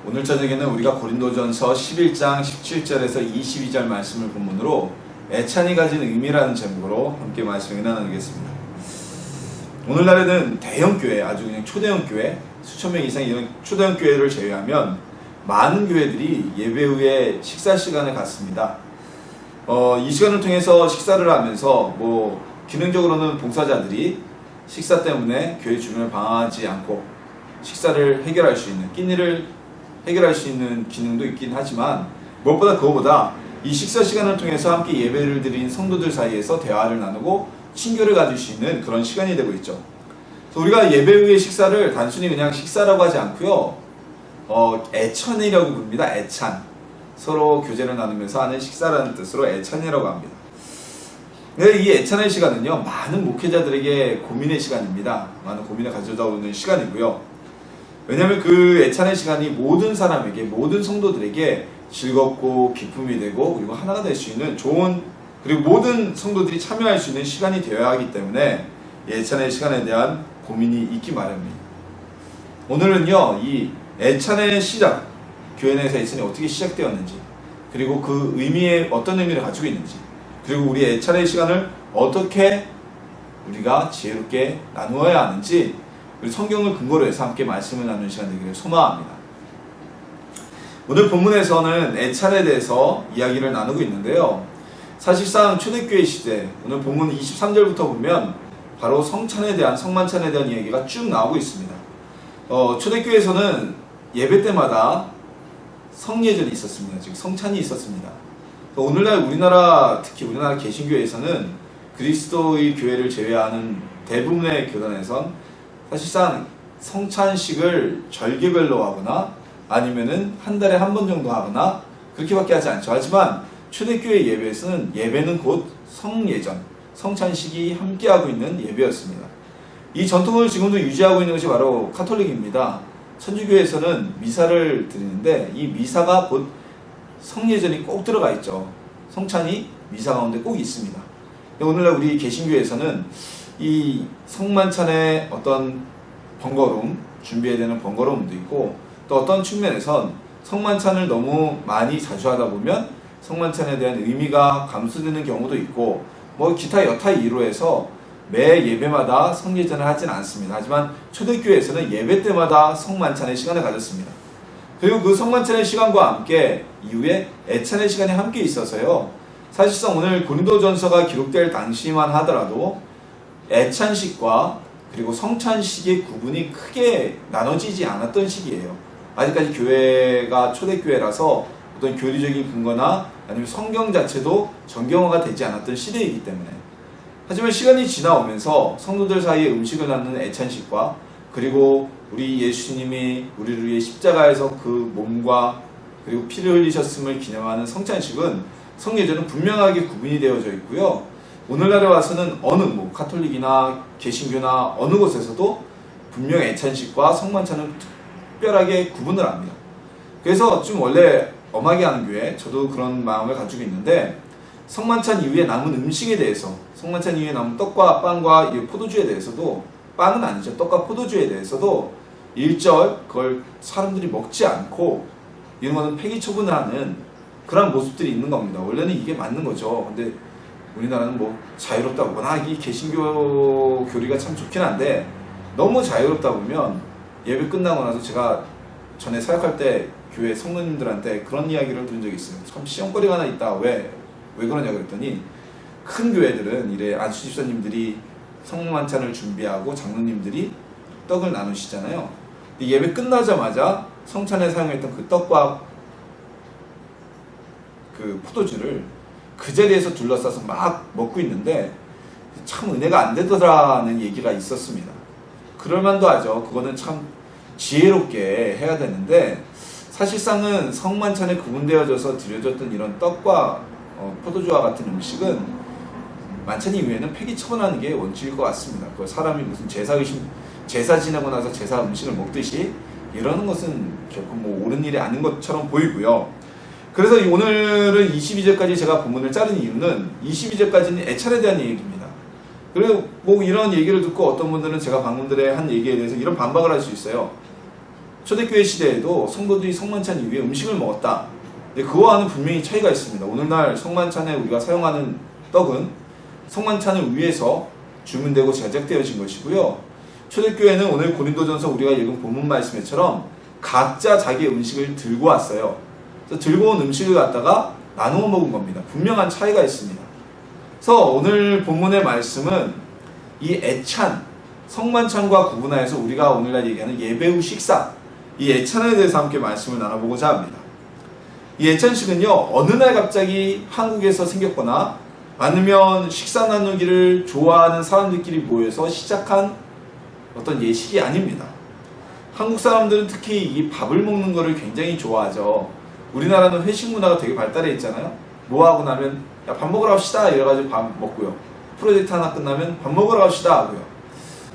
오늘 저녁에는 우리가 고린도전서 11장 17절에서 22절 말씀을 본문으로 애찬이 가진 의미라는 제목으로 함께 말씀을 나누겠습니다. 오늘날에는 대형 교회, 아주 그냥 초대형 교회, 수천 명 이상 이런 초대형 교회를 제외하면 많은 교회들이 예배 후에 식사 시간을 갖습니다. 이 시간을 통해서 식사를 하면서 기능적으로는 봉사자들이 식사 때문에 교회 주변을 방황하지 않고 식사를 해결할 수 있는, 끼니를 해결할 수 있는 기능도 있긴 하지만 무엇보다 그거보다 이 식사 시간을 통해서 함께 예배를 드린 성도들 사이에서 대화를 나누고 친교를 가질 수 있는 그런 시간이 되고 있죠. 그래서 우리가 예배 후의 식사를 단순히 그냥 식사라고 하지 않고요, 애찬이라고 부릅니다. 애찬. 서로 교제를 나누면서 하는 식사라는 뜻으로 애찬이라고 합니다. 이 애찬의 시간은요, 많은 목회자들에게 고민의 시간입니다. 많은 고민을 가져다 오는 시간이고요. 왜냐하면 그 애찬의 시간이 모든 사람에게, 모든 성도들에게 즐겁고 기쁨이 되고 그리고 하나가 될 수 있는 좋은, 그리고 모든 성도들이 참여할 수 있는 시간이 되어야 하기 때문에 애찬의 시간에 대한 고민이 있기 마련입니다. 오늘은요, 이 애찬의 시작, 교회 내에서 애찬이 어떻게 시작되었는지, 그리고 그 의미에 어떤 의미를 가지고 있는지, 그리고 우리 애찬의 시간을 어떻게 우리가 지혜롭게 나누어야 하는지, 우리 성경을 근거로 해서 함께 말씀을 나누는 시간 되기를 소망합니다. 오늘 본문에서는 애찬에 대해서 이야기를 나누고 있는데요, 사실상 초대교회 시대, 오늘 본문 23절부터 보면 바로 성찬에 대한, 성만찬에 대한 이야기가 쭉 나오고 있습니다. 초대교회에서는 예배 때마다 성예절이 있었습니다. 즉 성찬이 있었습니다. 오늘날 우리나라, 특히 우리나라 개신교회에서는 그리스도의 교회를 제외하는 대부분의 교단에선 사실상 성찬식을 절개별로 하거나 아니면은 한 달에 한 번 정도 하거나 그렇게밖에 하지 않죠. 하지만 초대교회 예배에서는 예배는 곧 성예전, 성찬식이 함께하고 있는 예배였습니다. 이 전통을 지금도 유지하고 있는 것이 바로 카톨릭입니다. 천주교에서는 미사를 드리는데 이 미사가 곧 성예전이 꼭 들어가 있죠. 성찬이 미사 가운데 꼭 있습니다. 오늘날 우리 개신교에서는 이 성만찬의 어떤 번거로움, 준비해야 되는 번거로움도 있고, 또 어떤 측면에선 성만찬을 너무 많이 자주 하다 보면 성만찬에 대한 의미가 감소되는 경우도 있고, 기타 여타 이유로 해서 매 예배마다 성예전을 하지는 않습니다. 하지만 초대교회에서는 예배 때마다 성만찬의 시간을 가졌습니다. 그리고 그 성만찬의 시간과 함께 이후에 애찬의 시간이 함께 있어서요, 사실상 오늘 고린도전서가 기록될 당시만 하더라도 애찬식과 그리고 성찬식의 구분이 크게 나눠지지 않았던 시기예요. 아직까지 교회가 초대교회라서 어떤 교리적인 근거나 아니면 성경 자체도 정경화가 되지 않았던 시대이기 때문에. 하지만 시간이 지나오면서 성도들 사이에 음식을 나누는 애찬식과 그리고 우리 예수님이 우리를 위해 십자가에서 그 몸과 그리고 피를 흘리셨음을 기념하는 성찬식은, 성예전은 분명하게 구분이 되어져 있고요. 오늘날에 와서는 어느 카톨릭이나 개신교나 어느 곳에서도 분명 애찬식과 성만찬은 특별하게 구분을 합니다. 그래서 좀 원래 엄하게 하는 교회, 저도 그런 마음을 가지고 있는데, 성만찬 이후에 남은 음식에 대해서, 성만찬 이후에 남은 떡과 빵과 포도주에 대해서도, 빵은 아니죠, 떡과 포도주에 대해서도 일절 그걸 사람들이 먹지 않고 이런 거는 폐기 처분을 하는 그런 모습들이 있는 겁니다. 원래는 이게 맞는 거죠. 근데 우리나라는 자유롭다, 워낙 이 개신교 교리가 참 좋긴 한데 너무 자유롭다 보면 예배 끝나고 나서, 제가 전에 사역할 때 교회 성도님들한테 그런 이야기를 들은 적이 있어요. 참 시험거리가 하나 있다. 왜 그러냐 그랬더니, 큰 교회들은 이래 안수 집사님들이 성만찬을 준비하고 장로님들이 떡을 나누시잖아요. 예배 끝나자마자 성찬에 사용했던 그 떡과 그 포도주를 그 자리에서 둘러싸서 막 먹고 있는데 참 은혜가 안 되더라는 얘기가 있었습니다. 그럴만도 하죠. 그거는 참 지혜롭게 해야 되는데, 사실상은 성만찬에 구분되어져서 드려졌던 이런 떡과 포도주와 같은 음식은 만찬 이후에는 폐기 처분하는 게 원칙일 것 같습니다. 그 사람이 무슨 제사 지내고 나서 제사 음식을 먹듯이 이러는 것은 결코 옳은 일이 아닌 것처럼 보이고요. 그래서 오늘은 22절까지 제가 본문을 자른 이유는 22절까지는 애찬에 대한 얘기입니다. 그리고 이런 얘기를 듣고 어떤 분들은 제가 방금 전에 한 얘기에 대해서 이런 반박을 할 수 있어요. 초대교회 시대에도 성도들이 성만찬 이후에 음식을 먹었다. 근데 그와는 분명히 차이가 있습니다. 오늘날 성만찬에 우리가 사용하는 떡은 성만찬을 위해서 주문되고 제작되어진 것이고요. 초대교회는 오늘 고린도전서 우리가 읽은 본문 말씀처럼 각자 자기 음식을 들고 왔어요. 그래서 들고 온 음식을 갖다가 나누어 먹은 겁니다. 분명한 차이가 있습니다. 그래서 오늘 본문의 말씀은 이 애찬, 성만찬과 구분하여서 우리가 오늘날 얘기하는 예배 후 식사, 이 애찬에 대해서 함께 말씀을 나눠보고자 합니다. 이 애찬식은요, 어느 날 갑자기 한국에서 생겼거나 아니면 식사 나누기를 좋아하는 사람들끼리 모여서 시작한 어떤 예식이 아닙니다. 한국 사람들은 특히 이 밥을 먹는 거를 굉장히 좋아하죠. 우리나라는 회식 문화가 되게 발달해 있잖아요. 뭐 하고 나면 야, 밥 먹으러 갑시다 이래가지고 밥 먹고요. 프로젝트 하나 끝나면 밥 먹으러 갑시다 하고요.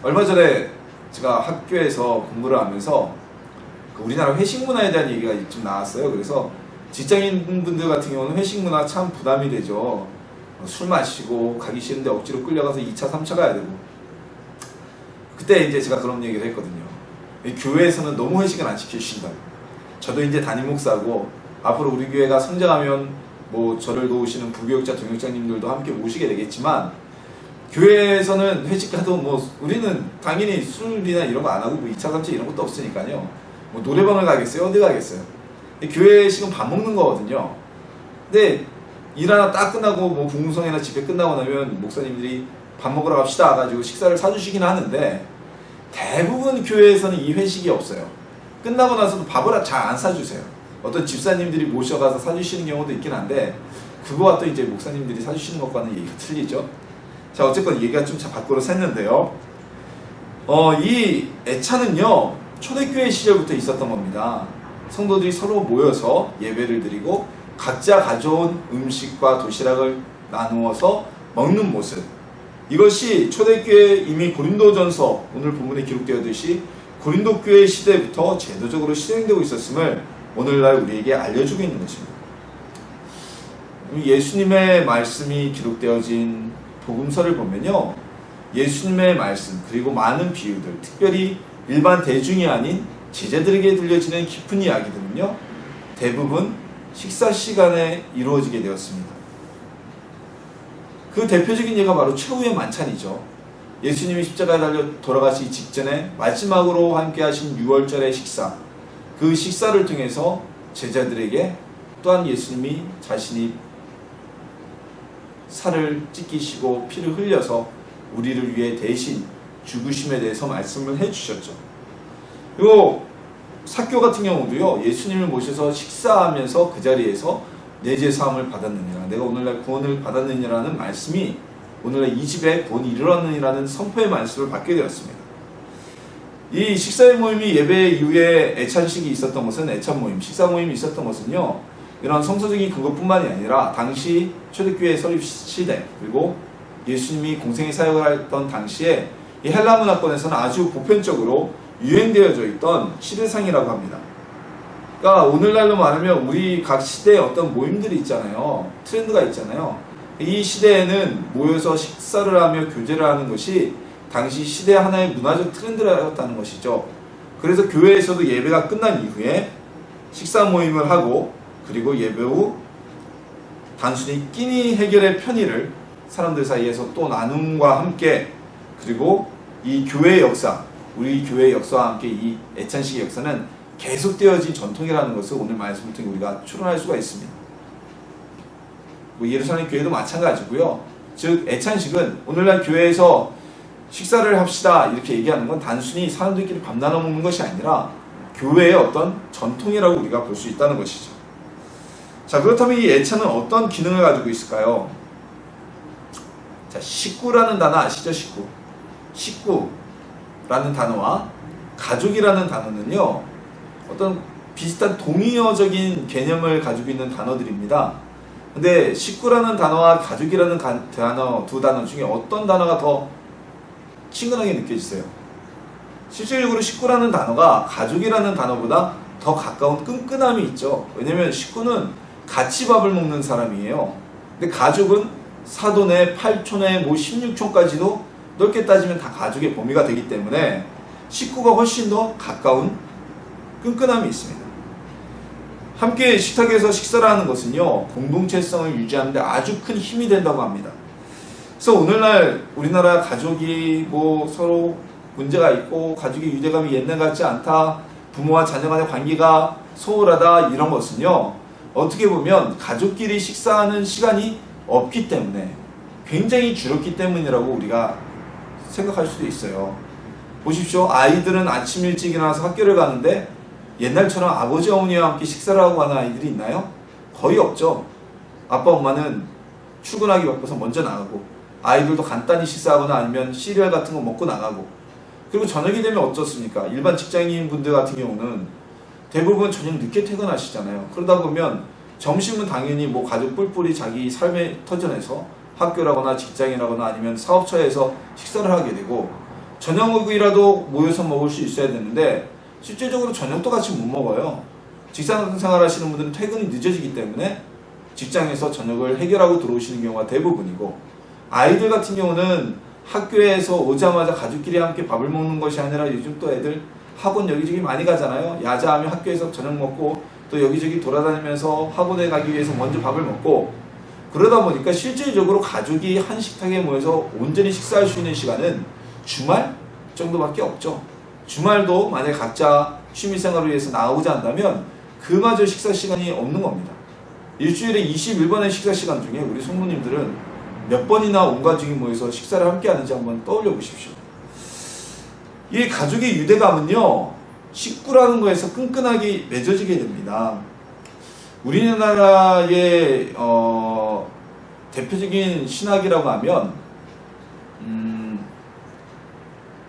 얼마 전에 제가 학교에서 공부를 하면서 우리나라 회식 문화에 대한 얘기가 좀 나왔어요. 그래서 직장인분들 같은 경우는 회식 문화 참 부담이 되죠. 술 마시고 가기 싫은데 억지로 끌려가서 2차, 3차 가야 되고. 그때 이제 제가 그런 얘기를 했거든요. 교회에서는 너무 회식을 안 시켜주신다. 저도 이제 담임 목사고 앞으로 우리 교회가 성장하면 뭐 저를 도우시는 부교육자, 동역자님들도 함께 모시게 되겠지만 교회에서는 회식 가도 뭐 우리는 당연히 술이나 이런 거 안 하고 뭐 2차, 3차 이런 것도 없으니까요. 뭐 노래방을 가겠어요? 어디 가겠어요? 교회식은 밥 먹는 거거든요. 근데 일 하나 딱 끝나고 뭐 부흥성회나 집회 끝나고 나면 목사님들이 밥 먹으러 갑시다 가지고 식사를 사주시긴 하는데 대부분 교회에서는 이 회식이 없어요. 끝나고 나서도 밥을 잘 안 사주세요. 어떤 집사님들이 모셔가서 사주시는 경우도 있긴 한데 그거와 또 이제 목사님들이 사주시는 것과는 얘기가 틀리죠. 자, 어쨌건 얘기가 좀 밖으로 샜는데요. 이 애찬은요, 초대교회 시절부터 있었던 겁니다. 성도들이 서로 모여서 예배를 드리고 각자 가져온 음식과 도시락을 나누어서 먹는 모습. 이것이 초대교회 이미 고린도전서 오늘 본문에 기록되었듯이 고린도교회 시대부터 제도적으로 실행되고 있었음을 오늘날 우리에게 알려주고 있는 것입니다. 예수님의 말씀이 기록되어진 복음서를 보면요, 예수님의 말씀 그리고 많은 비유들, 특별히 일반 대중이 아닌 제자들에게 들려지는 깊은 이야기들은요, 대부분 식사 시간에 이루어지게 되었습니다. 그 대표적인 예가 바로 최후의 만찬이죠. 예수님이 십자가에 달려 돌아가시기 직전에 마지막으로 함께 하신 6월절의 식사, 그 식사를 통해서 제자들에게 또한 예수님이 자신이 살을 찢기시고 피를 흘려서 우리를 위해 대신 죽으심에 대해서 말씀을 해주셨죠. 그리고 삭교 같은 경우도요, 예수님을 모셔서 식사하면서 그 자리에서 내 죄 사함을 받았느니라, 내가 오늘날 구원을 받았느니라는 말씀이 오늘날 이 집에 구원이 이르렀느니라는 선포의 말씀을 받게 되었습니다. 이 식사의 모임이 예배 이후에 애찬식이 있었던 것은, 애찬 모임, 식사 모임이 있었던 것은요, 이런 성서적인 근거뿐만이 아니라 당시 초대교회 설립 시대 그리고 예수님이 공생의 사역을 했던 당시에 이 헬라 문화권에서는 아주 보편적으로 유행되어져 있던 시대상이라고 합니다. 그러니까 오늘날로 말하면 우리 각 시대에 어떤 모임들이 있잖아요. 트렌드가 있잖아요. 이 시대에는 모여서 식사를 하며 교제를 하는 것이 당시 시대 하나의 문화적 트렌드였다는 것이죠. 그래서 교회에서도 예배가 끝난 이후에 식사 모임을 하고 그리고 예배 후 단순히 끼니 해결의 편의를 사람들 사이에서 또 나눔과 함께, 그리고 이 교회의 역사, 우리 교회의 역사와 함께 이 애찬식의 역사는 계속되어진 전통이라는 것을 오늘 말씀을 통해 우리가 추론할 수가 있습니다. 뭐 예루살렘 교회도 마찬가지고요. 즉 애찬식은 오늘날 교회에서 식사를 합시다 이렇게 얘기하는 건 단순히 사람들끼리 밥 나눠 먹는 것이 아니라 교회의 어떤 전통이라고 우리가 볼 수 있다는 것이죠. 자, 그렇다면 이 애찬은 어떤 기능을 가지고 있을까요? 자, 식구라는 단어 아시죠? 식구라는 단어와 가족이라는 단어는요, 어떤 비슷한 동의어적인 개념을 가지고 있는 단어들입니다. 근데 식구라는 단어와 가족이라는 단어, 두 단어 중에 어떤 단어가 더 친근하게 느껴지세요? 실질적으로 식구라는 단어가 가족이라는 단어보다 더 가까운 끈끈함이 있죠. 왜냐면 식구는 같이 밥을 먹는 사람이에요. 근데 가족은 사돈에 8촌에 뭐 16촌까지도 넓게 따지면 다 가족의 범위가 되기 때문에 식구가 훨씬 더 가까운 끈끈함이 있습니다. 함께 식탁에서 식사를 하는 것은요, 공동체성을 유지하는 데 아주 큰 힘이 된다고 합니다. 그래서 오늘날 우리나라 가족이 뭐 서로 문제가 있고 가족의 유대감이 옛날 같지 않다, 부모와 자녀 간의 관계가 소홀하다, 이런 것은요, 어떻게 보면 가족끼리 식사하는 시간이 없기 때문에, 굉장히 줄었기 때문이라고 우리가 생각할 수도 있어요. 보십시오. 아이들은 아침 일찍 일어나서 학교를 가는데 옛날처럼 아버지 어머니와 함께 식사를 하고 가는 아이들이 있나요? 거의 없죠. 아빠 엄마는 출근하기 바빠서 먼저 나가고, 아이들도 간단히 식사하거나 아니면 시리얼 같은 거 먹고 나가고, 그리고 저녁이 되면 어떻습니까? 일반 직장인 분들 같은 경우는 대부분 저녁 늦게 퇴근하시잖아요. 그러다 보면 점심은 당연히 뭐 가족 뿔뿔이 자기 삶의 터전에서 학교라거나 직장이라거나 아니면 사업처에서 식사를 하게 되고, 저녁이라도 모여서 먹을 수 있어야 되는데 실제적으로 저녁도 같이 못 먹어요. 직장 생활 하시는 분들은 퇴근이 늦어지기 때문에 직장에서 저녁을 해결하고 들어오시는 경우가 대부분이고, 아이들 같은 경우는 학교에서 오자마자 가족끼리 함께 밥을 먹는 것이 아니라 요즘 또 애들 학원 여기저기 많이 가잖아요. 야자하면 학교에서 저녁 먹고 또 여기저기 돌아다니면서 학원에 가기 위해서 먼저 밥을 먹고, 그러다 보니까 실질적으로 가족이 한 식탁에 모여서 온전히 식사할 수 있는 시간은 주말 정도밖에 없죠. 주말도 만약에 각자 취미생활을 위해서 나오자 한다면 그마저 식사 시간이 없는 겁니다. 일주일에 21번의 식사 시간 중에 우리 성도님들은 몇 번이나 온 가족이 모여서 식사를 함께 하는지 한번 떠올려 보십시오. 이 가족의 유대감은요, 식구라는 거에서 끈끈하게 맺어지게 됩니다. 우리나라의 대표적인 신학이라고 하면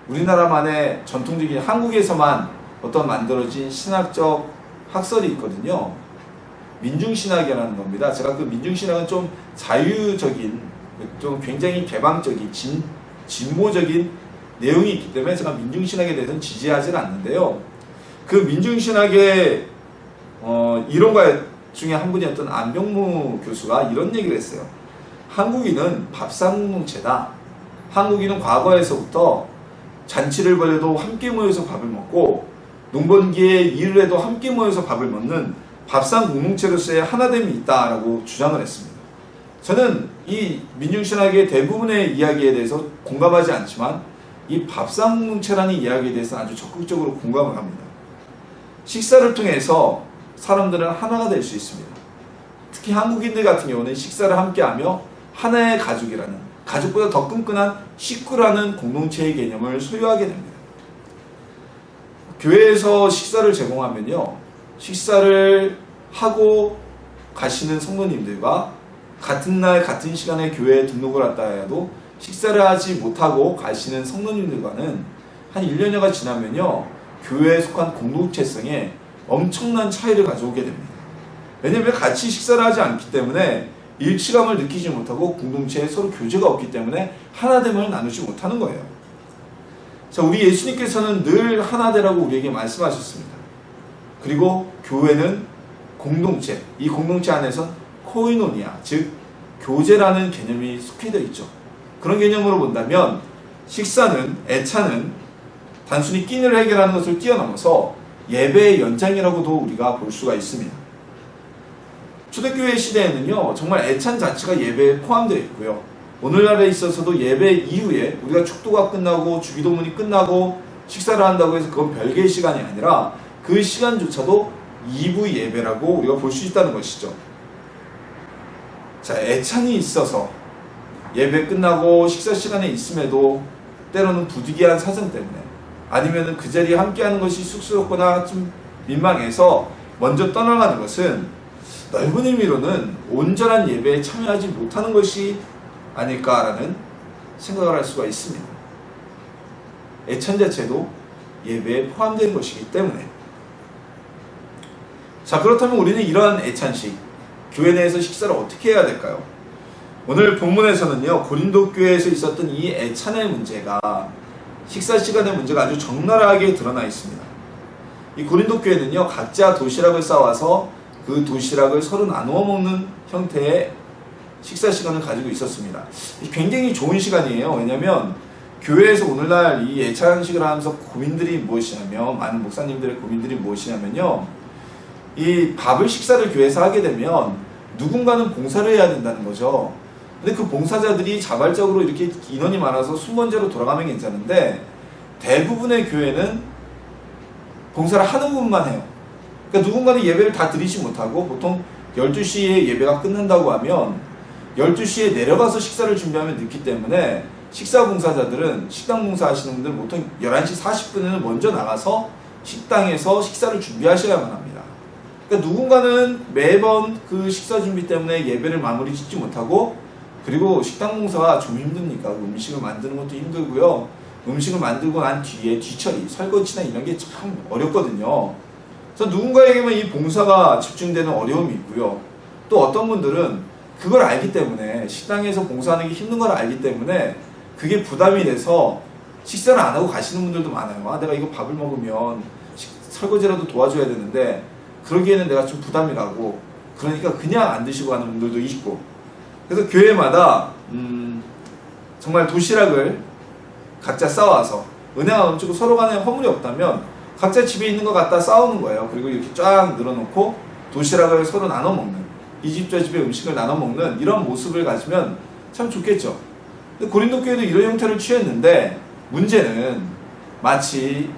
우리나라만의 전통적인 한국에서만 어떤 만들어진 신학적 학설이 있거든요. 민중신학이라는 겁니다. 제가 그 민중신학은 좀 자유적인, 좀 굉장히 개방적인, 진보적인 내용이 있기 때문에 제가 민중신학에 대해서는 지지하지는 않는데요. 그 민중신학의 이론가 중에 한 분이었던 안병무 교수가 이런 얘기를 했어요. 한국인은 밥상공동체다. 한국인은 과거에서부터 잔치를 벌여도 함께 모여서 밥을 먹고, 농번기에 일을 해도 함께 모여서 밥을 먹는 밥상 공동체로서의 하나됨이 있다라고 주장을 했습니다. 저는 이 민중신학의 대부분의 이야기에 대해서 공감하지 않지만 이 밥상 공동체라는 이야기에 대해서 아주 적극적으로 공감을 합니다. 식사를 통해서 사람들은 하나가 될 수 있습니다. 특히 한국인들 같은 경우는 식사를 함께하며 하나의 가족이라는, 가족보다 더 끈끈한 식구라는 공동체의 개념을 소유하게 됩니다. 교회에서 식사를 제공하면요, 식사를 하고 가시는 성도님들과 같은 날 같은 시간에 교회에 등록을 했다 해도 식사를 하지 못하고 가시는 성도님들과는 한 1년여가 지나면요, 교회에 속한 공동체성에 엄청난 차이를 가져오게 됩니다. 왜냐하면 같이 식사를 하지 않기 때문에 일치감을 느끼지 못하고 공동체에 서로 교제가 없기 때문에 하나됨을 나누지 못하는 거예요. 자, 우리 예수님께서는 늘 하나되라고 우리에게 말씀하셨습니다. 그리고 교회는 공동체, 이 공동체 안에선 코이노니아, 즉 교제라는 개념이 속해져 있죠. 그런 개념으로 본다면 식사는, 애차는 단순히 끼니를 해결하는 것을 뛰어넘어서 예배의 연장이라고도 우리가 볼 수가 있습니다. 초대교회 시대에는요, 정말 애찬 자체가 예배에 포함되어 있고요. 오늘날에 있어서도 예배 이후에 우리가 축도가 끝나고 주기도문이 끝나고 식사를 한다고 해서 그건 별개의 시간이 아니라 그 시간조차도 2부 예배라고 우리가 볼 수 있다는 것이죠. 자, 애찬이 있어서 예배 끝나고 식사 시간에 있음에도 때로는 부득이한 사정 때문에, 아니면 그 자리에 함께하는 것이 쑥스럽거나 좀 민망해서 먼저 떠나가는 것은 넓은 의미로는 온전한 예배에 참여하지 못하는 것이 아닐까라는 생각을 할 수가 있습니다. 애찬 자체도 예배에 포함된 것이기 때문에. 자, 그렇다면 우리는 이러한 애찬식, 교회 내에서 식사를 어떻게 해야 될까요? 오늘 본문에서는요, 고린도 교회에서 있었던 이 애찬의 문제가, 식사 시간의 문제가 아주 적나라하게 드러나 있습니다. 이 고린도 교회는요, 각자 도시락을 싸와서 그 도시락을 서로 나누어 먹는 형태의 식사 시간을 가지고 있었습니다. 굉장히 좋은 시간이에요. 왜냐하면 교회에서 오늘날 이 예찬식을 하면서 고민들이 무엇이냐면, 많은 목사님들의 고민들이 무엇이냐면요, 이 식사를 교회에서 하게 되면 누군가는 봉사를 해야 된다는 거죠. 근데 그 봉사자들이 자발적으로 이렇게 인원이 많아서 순번제로 돌아가면 괜찮은데, 대부분의 교회는 봉사를 하는 부분만 해요. 그러니까 누군가는 예배를 다 드리지 못하고, 보통 12시에 예배가 끝난다고 하면 12시에 내려가서 식사를 준비하면 늦기 때문에, 식사 봉사자들은, 식당 봉사 하시는 분들은 보통 11시 40분에는 먼저 나가서 식당에서 식사를 준비하셔야만 합니다. 그러니까 누군가는 매번 그 식사 준비 때문에 예배를 마무리 짓지 못하고, 그리고 식당 봉사가 좀 힘듭니까? 음식을 만드는 것도 힘들고요. 음식을 만들고 난 뒤에 뒤처리, 설거지나 이런 게 참 어렵거든요. 그래서 누군가에게만 이 봉사가 집중되는 어려움이 있고요. 또 어떤 분들은 그걸 알기 때문에, 식당에서 봉사하는 게 힘든 걸 알기 때문에 그게 부담이 돼서 식사를 안 하고 가시는 분들도 많아요. 아, 내가 이거 밥을 먹으면 설거지라도 도와줘야 되는데 그러기에는 내가 좀 부담이 가고, 그러니까 그냥 안 드시고 가는 분들도 있고. 그래서 교회마다 정말 도시락을 각자 싸와서, 은혜가 넘치고 서로 간에 허물이 없다면 각자 집에 있는 거 갖다 싸우는 거예요. 그리고 이렇게 쫙 늘어놓고 도시락을 서로 나눠 먹는, 이 집 저 집의 음식을 나눠 먹는 이런 모습을 가지면 참 좋겠죠. 근데 고린도 교회도 이런 형태를 취했는데, 문제는 마치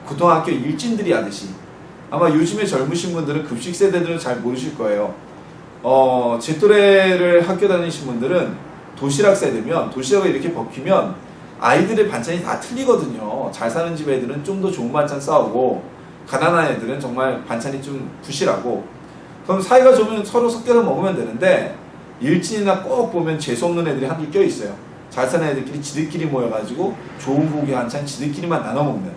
고등학교 일진들이 하듯이, 아마 요즘에 젊으신 분들은, 급식 세대들은 잘 모르실 거예요. 제 또래를 학교 다니신 분들은 도시락 세대면, 도시락을 이렇게 벗기면 아이들의 반찬이 다 틀리거든요. 잘 사는 집 애들은 좀 더 좋은 반찬 싸우고, 가난한 애들은 정말 반찬이 좀 부실하고, 그럼 사이가 좋으면 서로 섞여서 먹으면 되는데, 일진이나 꼭 보면 재수없는 애들이 한둘 껴있어요. 잘 사는 애들끼리 지들끼리 모여가지고 좋은 고기 반찬 지들끼리만 나눠 먹는,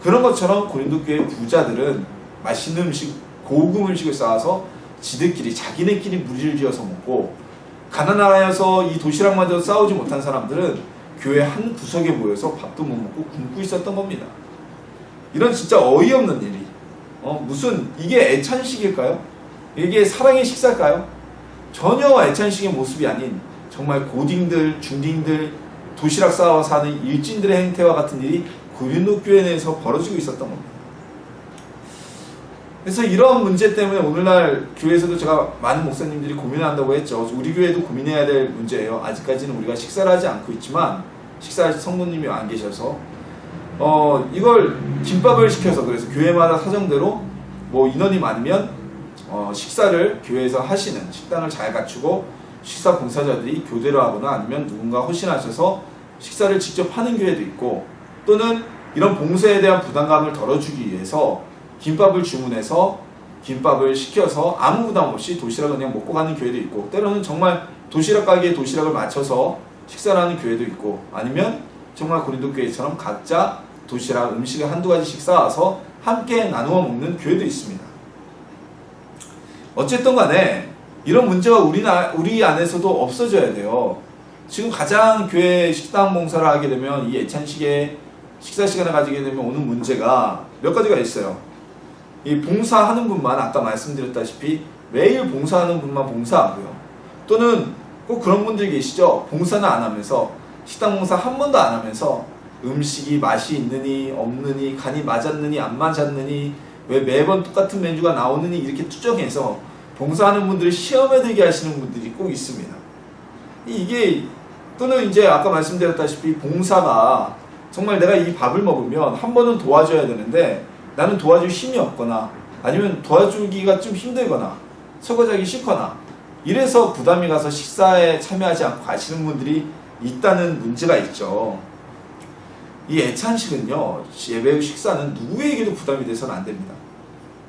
그런 것처럼 고린도 교회 부자들은 맛있는 음식, 고급 음식을 쌓아서 지들끼리, 자기네끼리 무리를 지어서 먹고, 가난하여서 이 도시락마저 싸우지 못한 사람들은 교회 한 구석에 모여서 밥도 못 먹고 굶고 있었던 겁니다. 이런 진짜 어이없는 일이, 무슨 이게 애찬식일까요? 이게 사랑의 식사일까요? 전혀 애찬식의 모습이 아닌, 정말 고딩들, 중딩들, 도시락 싸워 사는 일진들의 행태와 같은 일이 고린도 교회 내에서 벌어지고 있었던 겁니다. 그래서 이런 문제 때문에 오늘날 교회에서도 제가 많은 목사님들이 고민한다고 했죠. 우리 교회도 고민해야 될 문제예요. 아직까지는 우리가 식사를 하지 않고 있지만, 식사하실 성도님이 안 계셔서 이걸 김밥을 시켜서, 그래서 교회마다 사정대로 뭐 인원이 많으면 식사를 교회에서 하시는, 식당을 잘 갖추고 식사 봉사자들이 교대로 하거나 아니면 누군가 헌신하셔서 식사를 직접 하는 교회도 있고, 또는 이런 봉사에 대한 부담감을 덜어주기 위해서 김밥을 주문해서 김밥을 시켜서 아무 부담 없이 도시락을 그냥 먹고 가는 교회도 있고, 때로는 정말 도시락 가게에 도시락을 맞춰서 식사를 하는 교회도 있고, 아니면 정말 고린도 교회처럼 각자 도시락, 음식을 한두 가지씩 싸와서 함께 나누어 먹는 교회도 있습니다. 어쨌든 간에 이런 문제가 우리 안에서도 없어져야 돼요. 지금 가장 교회 식당 봉사를 하게 되면, 이 예찬식의 식사 시간을 가지게 되면 오는 문제가 몇 가지가 있어요. 이 봉사하는 분만, 아까 말씀드렸다시피 매일 봉사하는 분만 봉사하고요. 또는 꼭 그런 분들이 계시죠. 봉사는 안 하면서, 식당 봉사 한 번도 안 하면서 음식이 맛이 있느니 없느니, 간이 맞았느니 안 맞았느니, 왜 매번 똑같은 메뉴가 나오느니, 이렇게 투정해서 봉사하는 분들을 시험에 들게 하시는 분들이 꼭 있습니다. 이게, 또는 이제 아까 말씀드렸다시피 봉사가 정말 내가 이 밥을 먹으면 한 번은 도와줘야 되는데 나는 도와줄 힘이 없거나, 아니면 도와주기가 좀 힘들거나 설거지하기 싫거나, 이래서 부담이 가서 식사에 참여하지 않고 가시는 분들이 있다는 문제가 있죠. 이 애찬식은요, 예배 식사는 누구에게도 부담이 돼서는 안 됩니다.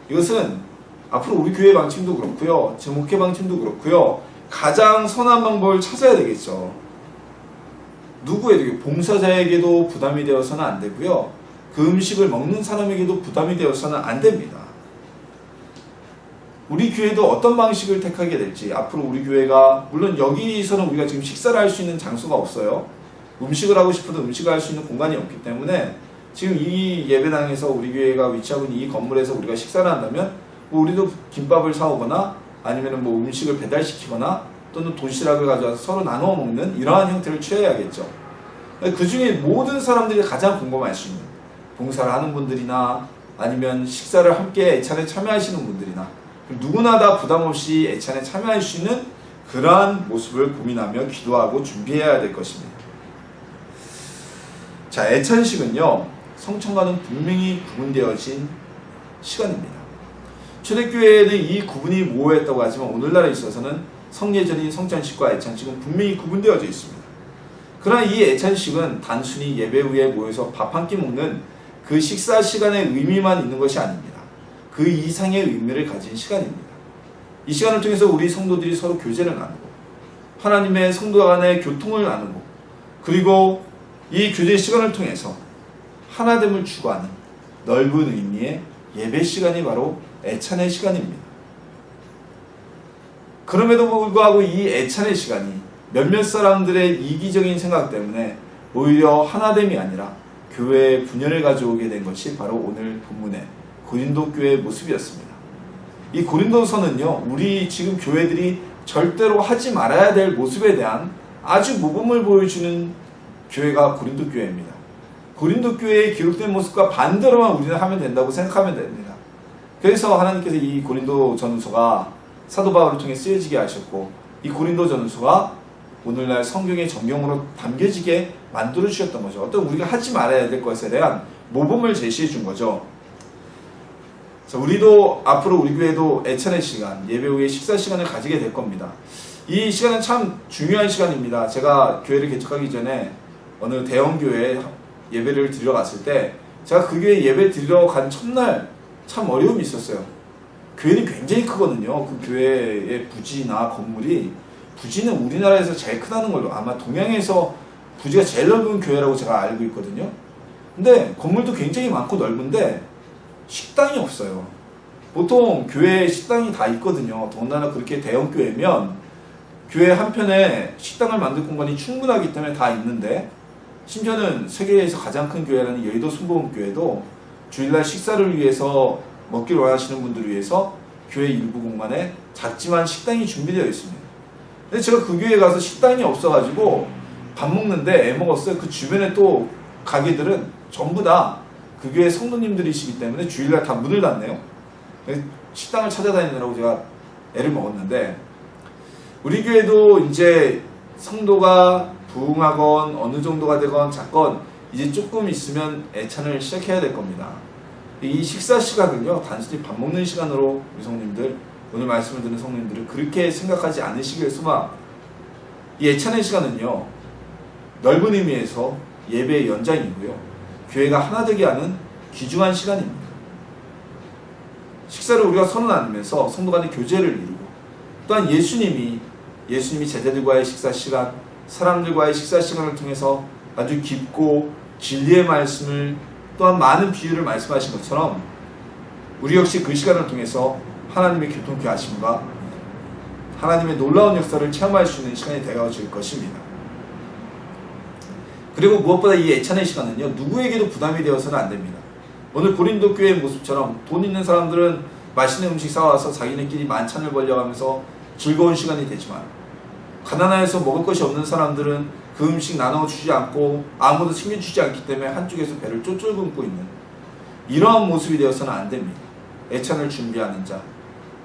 이것은 앞으로 우리 교회 방침도 그렇고요, 제 목회 방침도 그렇고요, 가장 선한 방법을 찾아야 되겠죠. 누구에게, 봉사자에게도 부담이 되어서는 안 되고요, 그 음식을 먹는 사람에게도 부담이 되어서는 안 됩니다. 우리 교회도 어떤 방식을 택하게 될지, 앞으로 우리 교회가, 물론 여기서는 우리가 지금 식사를 할 수 있는 장소가 없어요. 음식을 하고 싶어도 음식을 할 수 있는 공간이 없기 때문에, 지금 이 예배당에서 우리 교회가 위치하고 있는 이 건물에서 우리가 식사를 한다면, 뭐 우리도 김밥을 사오거나 아니면 뭐 음식을 배달시키거나 또는 도시락을 가져와서 서로 나누어 먹는 이러한 형태를 취해야겠죠. 그 중에 모든 사람들이 가장 공감할 수 있는, 봉사를 하는 분들이나 아니면 식사를 함께 애찬에 참여하시는 분들이나 누구나 다 부담 없이 애찬에 참여할 수 있는 그러한 모습을 고민하며 기도하고 준비해야 될 것입니다. 자, 애찬식은요, 성천과는 분명히 구분되어진 시간입니다. 초대교회에는 이 구분이 모호했다고 하지만 오늘날에 있어서는 성례절인 성찬식과 애찬식은 분명히 구분되어져 있습니다. 그러나 이 애찬식은 단순히 예배 후에 모여서 밥 한 끼 먹는 그 식사 시간의 의미만 있는 것이 아닙니다. 그 이상의 의미를 가진 시간입니다. 이 시간을 통해서 우리 성도들이 서로 교제를 나누고 하나님의 성도 간의 교통을 나누고 그리고 이 교제 시간을 통해서 하나됨을 추구하는 넓은 의미의 예배 시간이 바로 애찬의 시간입니다. 그럼에도 불구하고 이 애찬의 시간이 몇몇 사람들의 이기적인 생각 때문에 오히려 하나됨이 아니라 교회의 분열을 가져오게 된 것이 바로 오늘 본문의 고린도 교회의 모습이었습니다. 이 고린도서는요, 우리 지금 교회들이 절대로 하지 말아야 될 모습에 대한 아주 모범을 보여주는 교회가 고린도 교회입니다. 고린도 교회의 기록된 모습과 반대로만 우리는 하면 된다고 생각하면 됩니다. 그래서 하나님께서 이 고린도 전후서가 사도 바울을 통해 쓰여지게 하셨고, 이 고린도 전후서가 오늘날 성경의 정경으로 담겨지게 만들어 주셨던 거죠. 어떤 우리가 하지 말아야 될 것에 대한 모범을 제시해 준 거죠. 자, 우리도 앞으로 우리 교회도 애찬의 시간, 예배 후에 식사 시간을 가지게 될 겁니다. 이 시간은 참 중요한 시간입니다. 제가 교회를 개척하기 전에 어느 대형 교회에 예배를 드리러 갔을 때 제가 그 교회 예배 드리러 간 첫날 참 어려움이 있었어요. 교회는 굉장히 크거든요. 그 교회의 부지나 건물이, 부지는 우리나라에서 제일 크다는 걸로, 아마 동양에서 부지가 제일 넓은 교회라고 제가 알고 있거든요. 근데 건물도 굉장히 많고 넓은데 식당이 없어요. 보통 교회에 식당이 다 있거든요. 더군다나 그렇게 대형 교회면 교회 한편에 식당을 만들 공간이 충분하기 때문에 다 있는데, 심지어는 세계에서 가장 큰 교회라는 여의도 순복음교회도 주일날 식사를 위해서 먹기를 원하시는 분들을 위해서 교회 일부 공간에 작지만 식당이 준비되어 있습니다. 근데 제가 그 교회에 가서 식당이 없어가지고 밥 먹는데 애먹었어요. 그 주변에 또 가게들은 전부 다 그 교회 성도님들이시기 때문에 주일날 다 문을 닫네요. 식당을 찾아다니느라고 제가 애를 먹었는데, 우리 교회도 이제 성도가 부흥하건 어느 정도가 되건 작건 이제 조금 있으면 애찬을 시작해야 될 겁니다. 이 식사 시간은요, 단순히 밥 먹는 시간으로 우리 성님들, 오늘 말씀을 듣는 성님들은 그렇게 생각하지 않으시길 소망. 이 애찬의 시간은요, 넓은 의미에서 예배의 연장이고요, 교회가 하나 되게 하는 귀중한 시간입니다. 식사를 우리가 서로 나누면서 성도 간의 교제를 이루고, 또한 예수님이 제자들과의 식사 시간, 사람들과의 식사 시간을 통해서 아주 깊고 진리의 말씀을, 또한 많은 비유를 말씀하신 것처럼 우리 역시 그 시간을 통해서 하나님의 교통케 하심과 하나님의 놀라운 역사를 체험할 수 있는 시간이 되어질 것입니다. 그리고 무엇보다 이 애찬의 시간은요, 누구에게도 부담이 되어서는 안 됩니다. 오늘 고린도 교회의 모습처럼 돈 있는 사람들은 맛있는 음식 사와서 자기네끼리 만찬을 벌려가면서 즐거운 시간이 되지만, 가난해서 먹을 것이 없는 사람들은 그 음식 나눠주지 않고 아무도 챙겨주지 않기 때문에 한쪽에서 배를 쫄쫄 굶고 있는 이러한 모습이 되어서는 안 됩니다. 애찬을 준비하는 자,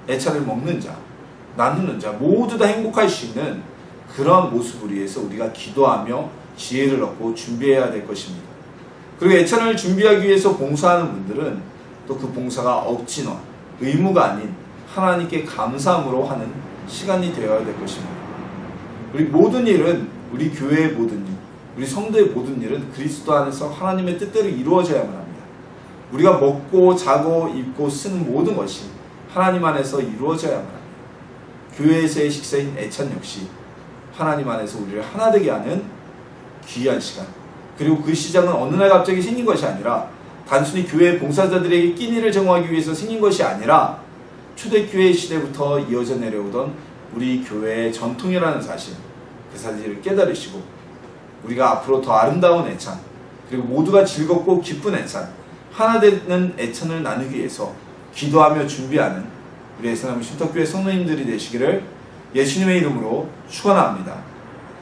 애찬을 먹는 자, 나누는 자 모두 다 행복할 수 있는 그런 모습을 위해서 우리가 기도하며 지혜를 얻고 준비해야 될 것입니다. 그리고 애찬을 준비하기 위해서 봉사하는 분들은 또 그 봉사가 억지나 의무가 아닌 하나님께 감사함으로 하는 시간이 되어야 될 것입니다. 우리 모든 일은, 우리 교회의 모든 일, 우리 성도의 모든 일은 그리스도 안에서 하나님의 뜻대로 이루어져야만 합니다. 우리가 먹고 자고 입고 쓰는 모든 것이 하나님 안에서 이루어져야만 합니다. 교회에서의 식사인 애찬 역시 하나님 안에서 우리를 하나 되게 하는 귀한 시간, 그리고 그 시작은 어느 날 갑자기 생긴 것이 아니라 단순히 교회 봉사자들에게 끼니를 제공하기 위해서 생긴 것이 아니라 초대교회 시대부터 이어져 내려오던 우리 교회의 전통이라는 사실, 그 사실을 깨달으시고 우리가 앞으로 더 아름다운 애찬, 그리고 모두가 즐겁고 기쁜 애찬, 하나 되는 애찬을 나누기 위해서 기도하며 준비하는 우리 애선나무 쉼터교회 성도님들이 되시기를 예수님의 이름으로 축원합니다.